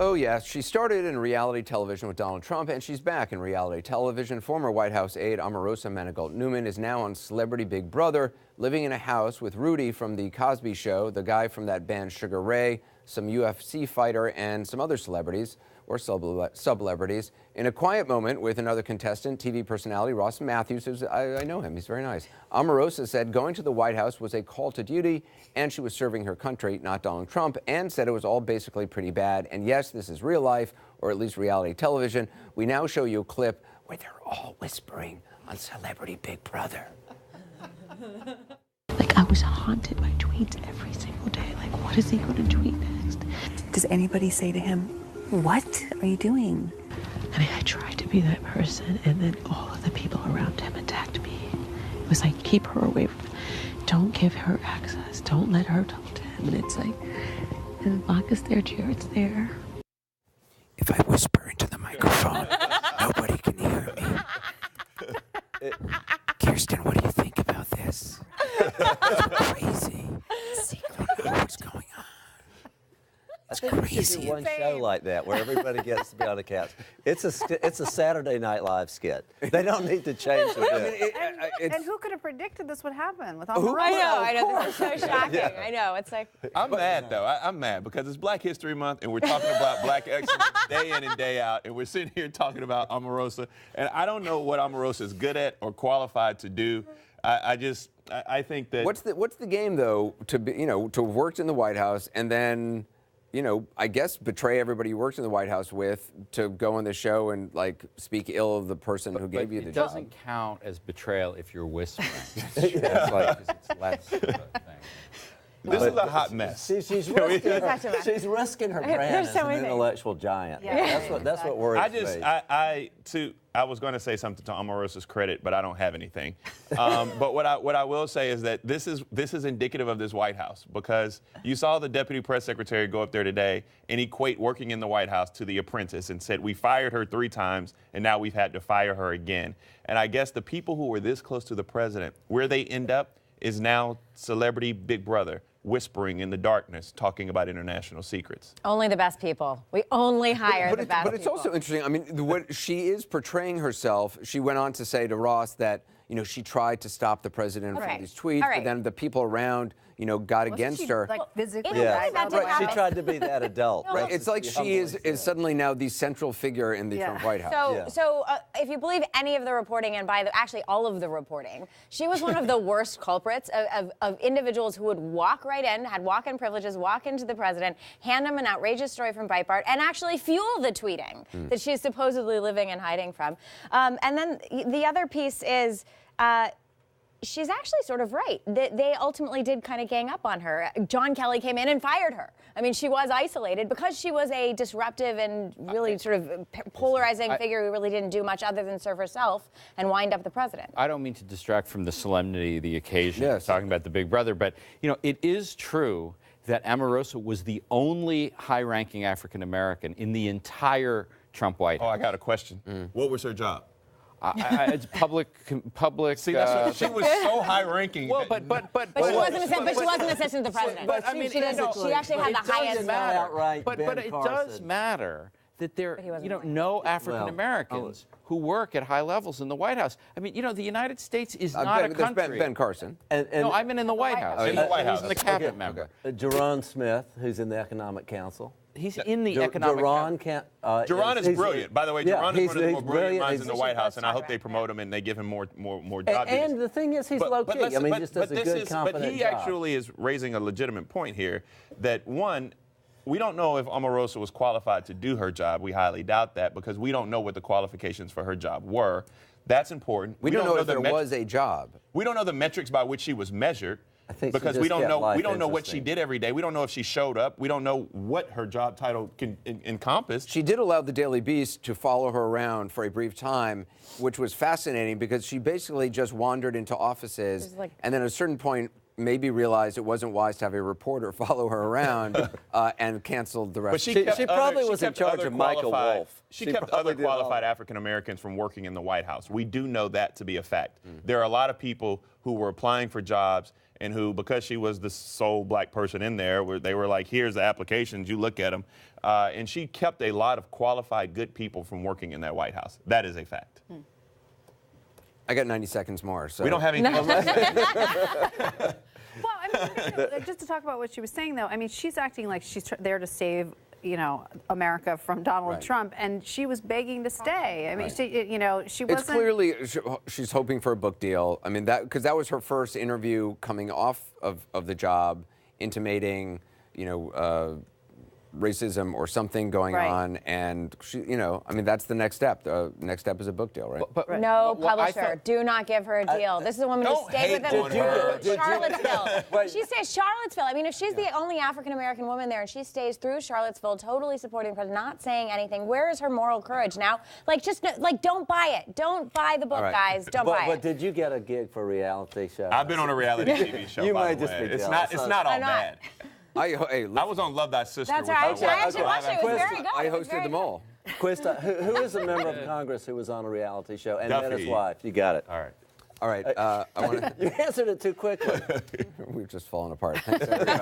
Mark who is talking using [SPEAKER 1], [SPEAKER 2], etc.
[SPEAKER 1] Oh, yes. She started in reality television with Donald Trump, and she's back in reality television. Former White House aide Omarosa Manigault-Newman is now on Celebrity Big Brother, living in a house with Rudy from The Cosby Show, the guy from that band Sugar Ray, some UFC fighter, and some other celebrities, or sub-celebrities. In a quiet moment with another contestant, TV personality Ross Matthews, who's, I know him, he's very nice. Omarosa said going to the White House was a call to duty, and she was serving her country, not Donald Trump, and said it was all basically pretty bad. And yes, this is real life, or at least reality television. We now show you a clip where they're all whispering on Celebrity Big Brother.
[SPEAKER 2] Like, I was haunted by tweets every single day. Like, what is he going to tweet next?
[SPEAKER 3] Does anybody say to him, "What are you doing?"
[SPEAKER 2] I mean, I tried to be that person, and then all of the people around him attacked me. It was like, keep her away from him. Don't give her access. Don't let her talk to him. And it's like, as long as their chair, it's there.
[SPEAKER 1] If I whisper into the microphone, nobody can hear me. Kirsten, what do you think about this? It's crazy. Secretly, what's going on?
[SPEAKER 4] I think we should do one show like that where everybody gets to be on the couch. It's a Saturday Night Live skit. They don't need to change the bit.
[SPEAKER 5] And who could have predicted this would happen with
[SPEAKER 1] Who-
[SPEAKER 5] Omarosa?
[SPEAKER 6] I know, this is so shocking.
[SPEAKER 4] Yeah.
[SPEAKER 6] I know, it's like...
[SPEAKER 7] I'm mad, though. I'm mad because it's Black History Month, and we're talking about Black excellence day in and day out, and we're sitting here talking about Omarosa, and I don't know what Omarosa is good at or qualified to do. I think that...
[SPEAKER 1] What's the game, though, to be, to have worked in the White House and then... I guess betray everybody you worked in the White House with to go on the show and like speak ill of the person who gave you the job.
[SPEAKER 8] It doesn't count as betrayal if you're whispering. It's like, it's less of a thing.
[SPEAKER 7] This is a hot mess.
[SPEAKER 4] She's risking her brand as an intellectual giant.
[SPEAKER 5] Yeah.
[SPEAKER 4] That's what worries me.
[SPEAKER 7] I was going to say something to Omarosa's credit, but I don't have anything. But what I will say is that this is indicative of this White House, because you saw the deputy press secretary go up there today and equate working in the White House to The Apprentice and said, we fired her 3 times and now we've had to fire her again. And I guess the people who were this close to the president, where they end up is now Celebrity Big Brother, whispering in the darkness, talking about international secrets.
[SPEAKER 6] Only the best people. We only hire the best people.
[SPEAKER 1] But it's also interesting. I mean, what she is portraying herself, she went on to say to Ross that, she tried to stop the president from these tweets, but then the people around, got against her.
[SPEAKER 5] Like physically?
[SPEAKER 4] She tried to be that adult.
[SPEAKER 1] Right. It's like she is suddenly now the central figure in the Trump White House.
[SPEAKER 6] So if you believe any of the reporting, and actually all of the reporting, she was one of the worst culprits of individuals who would walk right in, had walk-in privileges, walk into the president, hand him an outrageous story from Breitbart, and actually fuel the tweeting that she's supposedly living and hiding from. And then the other piece is, she's actually sort of right. They ultimately did kind of gang up on her. John Kelly came in and fired her. I mean, she was isolated because she was a disruptive and really sort of polarizing figure who really didn't do much other than serve herself and wind up the president.
[SPEAKER 8] I don't mean to distract from the solemnity of the occasion, talking about the Big Brother, but, it is true that Omarosa was the only high-ranking African-American in the entire Trump White House.
[SPEAKER 7] Oh, I got a question. What was her job?
[SPEAKER 8] It's public.
[SPEAKER 7] See, that's she was so high-ranking.
[SPEAKER 8] Well, but
[SPEAKER 6] she wasn't assistant to the president.
[SPEAKER 8] But I mean,
[SPEAKER 6] she actually had the highest.
[SPEAKER 8] But it does matter that there, no African Americans who work at high levels in the White House. I mean, the United States is not a country.
[SPEAKER 1] Ben Carson.
[SPEAKER 8] No, I mean in the White House.
[SPEAKER 7] In the White House.
[SPEAKER 8] He's the cabinet member.
[SPEAKER 4] Jerron Smith, who's in the Economic Council.
[SPEAKER 8] He's in the economic.
[SPEAKER 7] Jerron is brilliant. By the way, Jerron is one of the more brilliant minds in the White House, and I hope they promote him and they give him more job duties.
[SPEAKER 4] And the thing is, he's low-key. I mean, he just does a good, competent
[SPEAKER 7] But he
[SPEAKER 4] job.
[SPEAKER 7] actually is raising a legitimate point here that, one, we don't know if Omarosa was qualified to do her job. We highly doubt that because we don't know what the qualifications for her job were. That's important.
[SPEAKER 1] We don't know if there was a job.
[SPEAKER 7] We don't know the metrics by which she was measured.
[SPEAKER 4] Because
[SPEAKER 7] we don't know what she did every day. We don't know if she showed up. We don't know what her job title can encompass.
[SPEAKER 1] She did allow the Daily Beast to follow her around for a brief time, which was fascinating because she basically just wandered into offices and then at a certain point maybe realized it wasn't wise to have a reporter follow her around and canceled the rest.
[SPEAKER 4] But she probably was in charge of Michael Wolff.
[SPEAKER 7] She kept other qualified African Americans from working in the White House. We do know that to be a fact. There are a lot of people who were applying for jobs and who, because she was the sole black person in there, where they were like, here's the applications, you look at them. And she kept a lot of qualified, good people from working in that White House. That is a fact.
[SPEAKER 1] I got 90 seconds more. So
[SPEAKER 7] We don't have anything else to say.
[SPEAKER 5] Well, I mean, just to talk about what she was saying, though, I mean, she's acting like she's there to save, America from Donald Trump, and she was begging to stay. I mean, she wasn't.
[SPEAKER 1] It's clearly she's hoping for a book deal. I mean, because that was her first interview coming off of the job, intimating, racism or something going on, and she, I mean, that's the next step. The next step is a book deal, right?
[SPEAKER 6] But no publisher, do not give her a deal. This is a woman who stayed with him. Charlottesville. She stays Charlottesville. I mean, if she's the only African American woman there and she stays through Charlottesville, totally supporting the president, not saying anything, where is her moral courage now? Don't buy it. Don't buy the book, guys. Don't buy it.
[SPEAKER 4] But did you get a gig for a reality show?
[SPEAKER 7] I've been on a reality TV show.
[SPEAKER 4] You
[SPEAKER 7] by
[SPEAKER 4] might
[SPEAKER 7] the
[SPEAKER 4] just
[SPEAKER 7] way.
[SPEAKER 4] be
[SPEAKER 7] It's
[SPEAKER 4] jealous.
[SPEAKER 7] not all bad.
[SPEAKER 1] I
[SPEAKER 7] was on Love Thy Sister.
[SPEAKER 6] That's
[SPEAKER 7] with
[SPEAKER 6] right.
[SPEAKER 7] her.
[SPEAKER 6] I actually watched it. It was very good.
[SPEAKER 1] I hosted them all.
[SPEAKER 4] Quista, who is a member of Congress who was on a reality show and met his
[SPEAKER 7] Duffy.
[SPEAKER 4] wife? You got it.
[SPEAKER 7] All right.
[SPEAKER 1] I want to.
[SPEAKER 4] You answered it too quickly.
[SPEAKER 1] We've just fallen apart. Thanks, everybody.